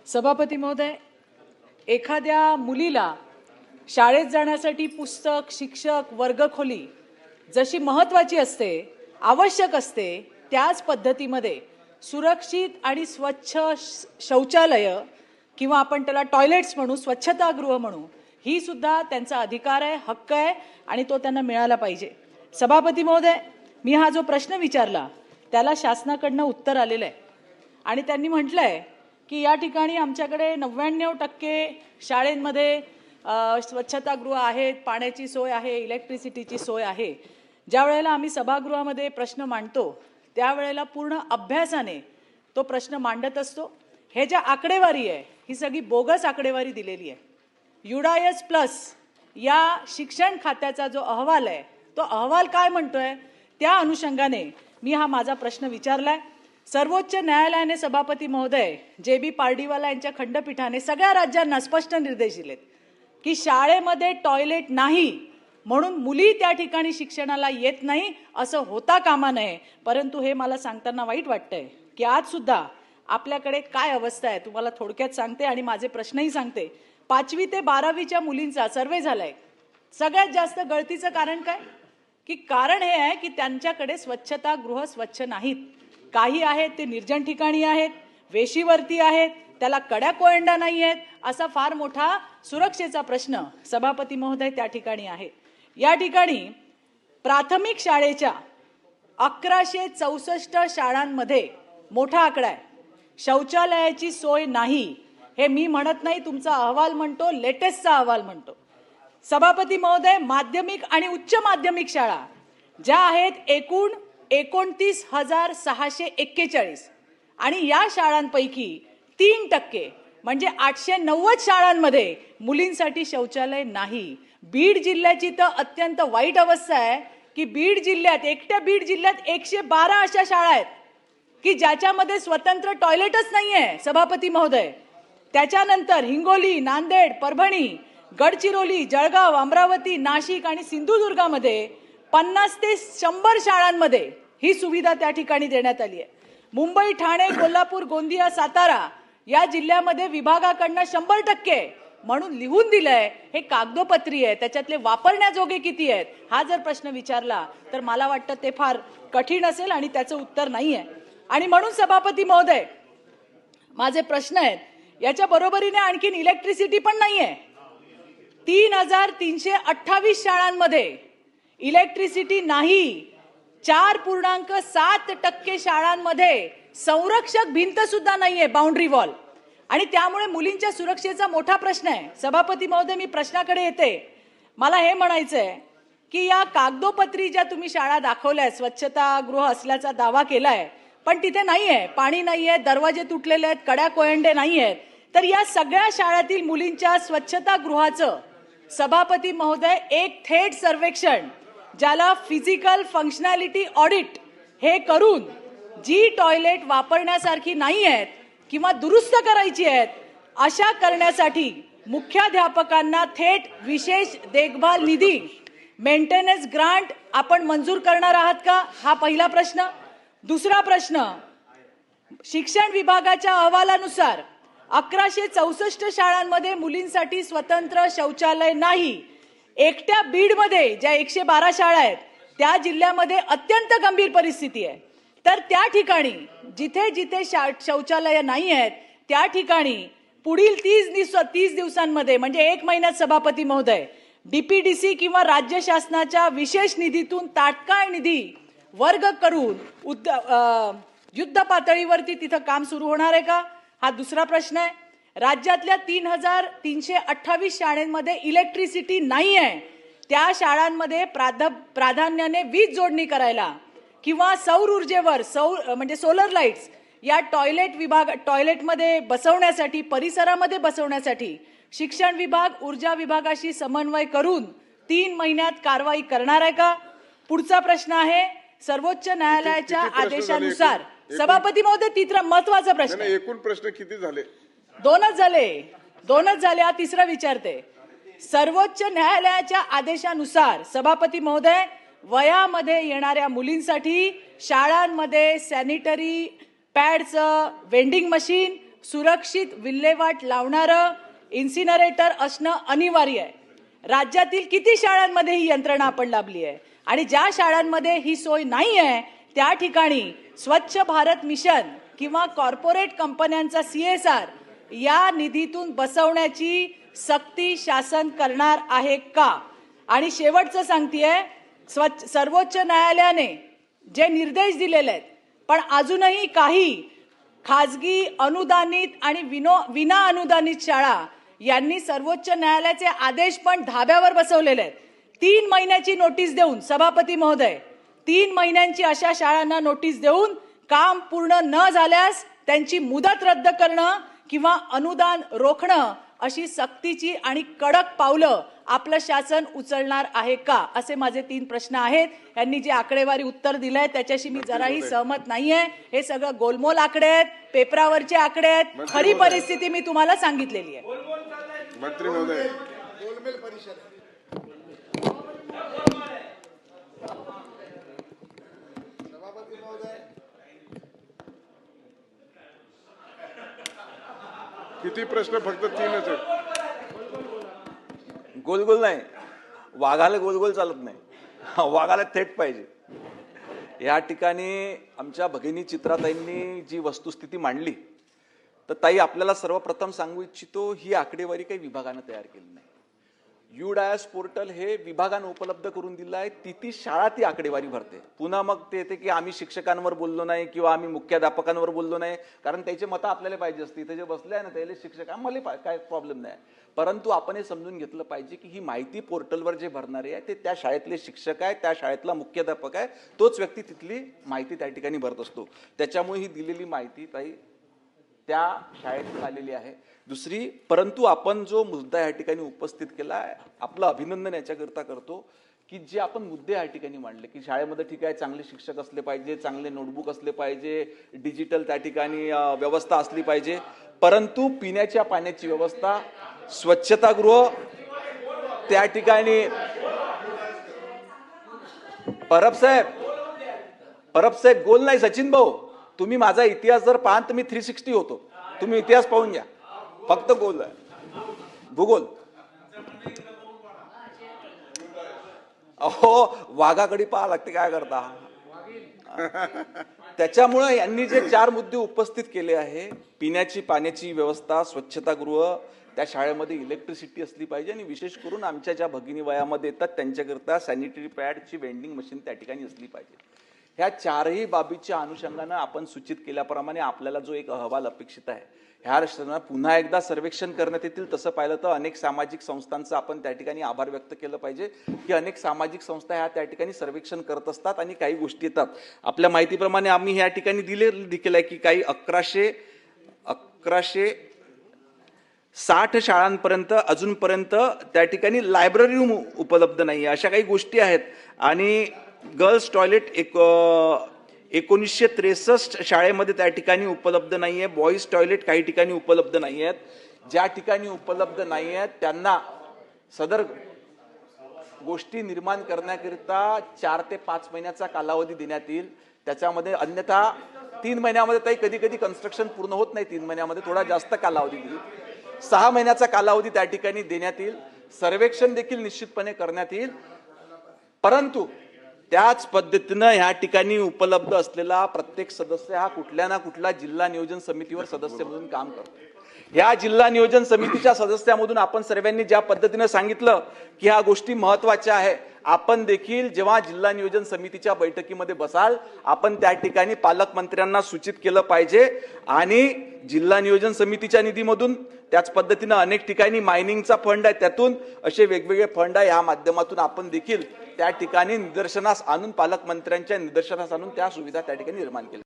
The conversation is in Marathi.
सभापती महोदय, एखाद्या मुलीला शाळेत जाण्यासाठी पुस्तक, शिक्षक, वर्गखोली जशी महत्त्वाची असते, आवश्यक असते, त्याच पद्धतीमध्ये सुरक्षित आणि स्वच्छ शौचालय किंवा आपण त्याला टॉयलेट्स म्हणू, स्वच्छतागृह म्हणू, ही सुद्धा त्यांचा अधिकार आहे, हक्क आहे आणि तो त्यांना मिळाला पाहिजे. सभापती महोदय, मी हा जो प्रश्न विचारला त्याला शासनाकडनं उत्तर आलेलं आहे आणि त्यांनी म्हटलंय की या ठिकाणी आमच्याकडे 99% शाळेंमध्ये स्वच्छतागृह आहेत, पाण्याची सोय आहे, इलेक्ट्रिसिटीची सोय आहे. ज्या वेळेला आम्ही सभागृहामध्ये प्रश्न मांडतो त्यावेळेला पूर्ण अभ्यासाने तो प्रश्न मांडत असतो. हे ज्या आकडेवारी आहे ही सगळी बोगस आकडेवारी दिलेली आहे. युडायस प्लस या शिक्षण खात्याचा जो अहवाल आहे तो अहवाल काय म्हणतोय त्या अनुषंगाने मी हा माझा प्रश्न विचारलाय. सर्वोच्च न्यायालयाने सभापती महोदय JB पार्डीवाला यांच्या खंडपीठाने सगळ्या राज्यांना स्पष्ट निर्देश दिलेत की शाळेमध्ये टॉयलेट नाही म्हणून मुली त्या ठिकाणी शिक्षणाला येत नाही असं होता कामा नये. परंतु हे मला सांगताना वाईट वाटतंय की आज सुद्धा आपल्याकडे काय अवस्था आहे तुम्हाला थोडक्यात सांगते आणि माझे प्रश्नही सांगते. 5वी ते 12वीच्या मुलींचा सर्वे झालाय. सगळ्यात जास्त गळतीचं कारण काय की कारण हे आहे की त्यांच्याकडे स्वच्छतागृह स्वच्छ नाहीत. काही आहेत ते निर्जन ठिकाणी आहेत, वेशीवरती आहेत, त्याला कड्या कोयंडा नाही आहेत. असा फार मोठा सुरक्षेचा प्रश्न सभापती महोदय त्या ठिकाणी आहे. या ठिकाणी प्राथमिक शाळेच्या 1164 शाळांमध्ये मोठा आकडा आहे. शौचालयाची सोय नाही हे मी म्हणत नाही, तुमचा अहवाल म्हणतो, लेटेस्टचा अहवाल म्हणतो. सभापती महोदय, माध्यमिक आणि उच्च माध्यमिक शाळा ज्या आहेत एकूण 29,641 आणि या शाळांपैकी 3% म्हणजे 890 शाळांमध्ये मुलींसाठी शौचालय नाही. बीड जिल्ह्याची तर अत्यंत वाईट अवस्था आहे की बीड जिल्ह्यात, एकट्या बीड जिल्ह्यात 112 अशा शाळा आहेत की ज्याच्यामध्ये स्वतंत्र टॉयलेटच नाहीये सभापती महोदय. त्याच्यानंतर हिंगोली, नांदेड, परभणी, गडचिरोली, जळगाव, अमरावती, नाशिक आणि सिंधुदुर्गामध्ये 50 ते 100 शाळांमध्ये ही सुविधा त्या ठिकाणी देण्यात आली आहे. मुंबई, ठाणे, कोल्हापूर, गोंदिया, सातारा या जिल्ह्यामध्ये विभागाकडनं 100% म्हणून लिहून दिलंय. हे कागदोपत्री आहे, त्याच्यातले वापरण्याजोगे किती आहेत हा जर प्रश्न विचारला तर मला वाटतं ते फार कठीण असेल आणि त्याचं उत्तर नाही आहे. आणि म्हणून सभापती महोदय, माझे प्रश्न आहेत याच्या बरोबरीने आणखीन इलेक्ट्रिसिटी पण नाहीये. 3,328 शाळांमध्ये इलेक्ट्रिसिटी नाही. 4.7% शाळांमध्ये संरक्षक भिंत सुद्धा नाहीये, बाउंड्री वॉल. आणि त्यामुळे मुलींच्या सुरक्षेचा मोठा प्रश्न आहे. सभापती महोदय, मी प्रश्नाकडे येते. मला हे म्हणायचंय की या कागदोपत्री ज्या तुम्ही शाळा दाखवल्या, स्वच्छतागृह असल्याचा दावा केलाय, पण तिथे नाहीये, पाणी नाहीये, दरवाजे तुटलेले आहेत, कड्या कोयंडे नाहीयेत. तर या सगळ्या शाळातील मुलींच्या स्वच्छतागृहाचं सभापती महोदय एक थेट सर्वेक्षण, ज्याला फिजिकल फंक्शनॅलिटी ऑडिट, हे करून जी टॉयलेट वापरण्यासारखी नाही आहेत किंवा दुरुस्त करायची आहेत अशा करण्यासाठी मुख्याध्यापकांना थेट विशेष देखभाल निधी, मेंटेनन्स ग्रांट आपण मंजूर करणार आहात का, हा पहिला प्रश्न. दुसरा प्रश्न, शिक्षण विभागाच्या अहवालानुसार 1164 शाळांमध्ये मुलींसाठी स्वतंत्र शौचालय नाही. एकट्या बीडमध्ये ज्या 112 शाळा आहेत त्या जिल्ह्यामध्ये अत्यंत गंभीर परिस्थिती आहे. तर त्या ठिकाणी जिथे जिथे शौचालय नाही आहेत त्या ठिकाणी पुढील 30 दिवसांमध्ये म्हणजे 1 महिन्यात सभापती महोदय DPDC किंवा राज्य शासनाच्या विशेष निधीतून तात्काळ निधी वर्ग करून युद्ध पातळीवरती तिथं काम सुरू होणार आहे का, हा दुसरा प्रश्न आहे. राज्यातल्या 3,328 शाळांमध्ये इलेक्ट्रिसिटी नाही आहे. त्या शाळांमध्ये प्राधान्याने वीज जोडणी करायला किंवा सौर ऊर्जेवर म्हणजे सोलर लाईट्स या टॉयलेटमध्ये बसवण्यासाठी, परिसरामध्ये बसवण्यासाठी शिक्षण विभाग, ऊर्जा विभागाशी समन्वय करून 3 महिन्यात कारवाई करणार आहे का. पुढचा प्रश्न आहे, सर्वोच्च न्यायालयाच्या आदेशानुसार सभापती महोदय, तिसरा महत्वाचा प्रश्न. एकूण प्रश्न किती झाले? दोनच झाले. हा तिसरा विचारते. सर्वोच्च न्यायालयाच्या आदेशानुसार सभापती महोदय, वयामध्ये येणाऱ्या मुलींसाठी शाळांमध्ये सॅनिटरी पॅडचं वेंडिंग मशीन सुरक्षित विल्हेवाट लावणारं इन्सिनरेटर असणं अनिवार्य आहे. राज्यातील किती शाळांमध्ये ही यंत्रणा आपण लाभली आहे आणि ज्या शाळांमध्ये ही सोय नाही आहे त्या ठिकाणी स्वच्छ भारत मिशन किंवा कॉर्पोरेट कंपन्यांचा CSR या निधीतून बसवण्याची सक्ती शासन करणार आहे का? आणि शेवटचं सांगतेय, सर्वोच्च न्यायालयाने जे निर्देश दिलेले आहेत पण अजूनही काही खाजगी अनुदानित आणि विना अनुदानित शाळा यांनी सर्वोच्च न्यायालयाचे आदेश पण धाब्यावर बसवलेले आहेत. 3 महिन्याची नोटीस देऊन सभापती महोदय, 3 महिन्यांची अशा शाळांना नोटीस देऊन काम पूर्ण न झाल्यास त्यांची मुदत रद्द करणं किंवा अनुदान रोखणं अशी सक्तीची आणि कडक पावलं आपलं शासन उचलणार आहे का? असे माझे 3 प्रश्न आहेत. यांनी जे आकडेवारी उत्तर दिलंय त्याच्याशी मी जराही सहमत नाहीये. हे सगळं गोलमोल आकडे आहेत, पेपरावरचे आकडे आहेत. खरी परिस्थिती मी तुम्हाला सांगितलेली आहे. मंत्री महोदय, किती प्रश्न? फक्त 3च आहेत. गोल नाही, वाघाला गोल चालत नाही, वाघाला थेट पाहिजे. या ठिकाणी आमच्या भगिनी चित्राताईंनी जी वस्तुस्थिती मांडली, तर ताई आपल्याला सर्वप्रथम सांगू इच्छितो, ही आकडेवारी काही विभागानं तयार केली नाही. UDAS पोर्टल हे विभागानं उपलब्ध करून दिलं आहे. ती शाळा ती आकडेवारी भरते. पुन्हा मग ते येते की आम्ही शिक्षकांवर बोललो नाही किंवा आम्ही मुख्याध्यापकांवर बोललो नाही, कारण त्याचे मतं आपल्याला पाहिजे असते. इथे जे बसले आहे ना त्याला शिक्षक, आम्हाला काय प्रॉब्लेम नाही, परंतु आपण हे समजून घेतलं पाहिजे की ही माहिती पोर्टलवर जे भरणारे आहे ते त्या शाळेतले शिक्षक आहे, त्या शाळेतला मुख्याध्यापक आहे, तोच व्यक्ती तिथली माहिती त्या ठिकाणी भरत असतो. त्याच्यामुळे ही दिलेली माहिती ताई त्या शाळेतून आलेली आहे. दुसरी, परंतु आपण जो मुद्दा या ठिकाणी उपस्थित केला आहे, आपलं अभिनंदन याच्याकरता करतो की जे आपण मुद्दे या ठिकाणी मांडले की शाळेमध्ये ठीक आहे, चांगले शिक्षक असले पाहिजे, चांगले नोटबुक असले पाहिजे, डिजिटल त्या ठिकाणी व्यवस्था असली पाहिजे, परंतु पिण्याच्या पाण्याची व्यवस्था, स्वच्छतागृह त्या ठिकाणी. परब साहेब गोल नाही. सचिन भाऊ, तुम्ही माझा इतिहास जर पाहाल तर मी 360 होतो. तुम्ही इतिहास पाहून घ्या, फक्त गोल आहे, भूगोल. अहो, वाघाकडे पाहा लागते, काय करता. त्याच्यामुळे यांनी जे 4 मुद्दे उपस्थित केले आहे, पिण्याची पाण्याची व्यवस्था, स्वच्छतागृह, त्या शाळेमध्ये इलेक्ट्रिसिटी असली पाहिजे आणि विशेष करून आमच्या ज्या भगिनी वयामध्ये येतात त्यांच्याकरता सॅनिटरी पॅडची वेंडिंग मशीन त्या ठिकाणी असली पाहिजे. ह्या 4ही बाबीच्या अनुषंगानं आपण सूचित केल्याप्रमाणे आपल्याला जो एक अहवाल अपेक्षित आहे, ह्या पुन्हा एकदा सर्वेक्षण करण्यात येतील. तसं पाहिलं तर अनेक सामाजिक संस्थांचं आपण त्या ठिकाणी आभार व्यक्त केलं पाहिजे की अनेक सामाजिक संस्था ह्या त्या ठिकाणी सर्वेक्षण करत असतात आणि काही गोष्टी येतात. आपल्या माहितीप्रमाणे आम्ही ह्या ठिकाणी देखील आहे की काही 1160 शाळांपर्यंत अजूनपर्यंत त्या ठिकाणी लायब्ररी रूम उपलब्ध नाही, अशा काही गोष्टी आहेत. आणि गर्ल्स टॉयलेट 1963 शाळेमध्ये त्या ठिकाणी उपलब्ध नाही आहे. बॉईज टॉयलेट काही ठिकाणी उपलब्ध नाही आहेत. ज्या ठिकाणी उपलब्ध नाही आहेत त्यांना सदर गोष्टी निर्माण करण्याकरिता 4 ते 5 महिन्याचा कालावधी देण्यात येईल. त्याच्यामध्ये अन्यथा 3 महिन्यामध्ये ताई कधी कधी कन्स्ट्रक्शन पूर्ण होत नाही, 3 महिन्यामध्ये थोडा जास्त कालावधी देईल. 6 महिन्याचा कालावधी त्या ठिकाणी देण्यात येईल. सर्वेक्षण देखील निश्चितपणे करण्यात येईल. परंतु त्याच पद्धतीनं ह्या ठिकाणी उपलब्ध असलेला प्रत्येक सदस्य हा कुठल्या ना कुठल्या जिल्हा नियोजन समितीवर सदस्य म्हणून काम करतो. या जिल्हा नियोजन समितीच्या सदस्यामधून आपण सर्वांनी ज्या पद्धतीने सांगितलं की ह्या गोष्टी महत्वाच्या आहे, आपण देखील जेव्हा जिल्हा नियोजन समितीच्या बैठकीमध्ये बसाल आपण त्या ठिकाणी पालकमंत्र्यांना सूचित केलं पाहिजे आणि जिल्हा नियोजन समितीच्या निधीमधून त्याच पद्धतीने अनेक ठिकाणी मायनिंगचा फंड आहे, त्यातून असे वेगवेगळे फंड आहे, या माध्यमातून आपण देखील त्या ठिकाणी निदर्शनास आणून पालकमंत्र्यांच्या निदर्शनास आणून त्या सुविधा त्या ठिकाणी निर्माण केल्या.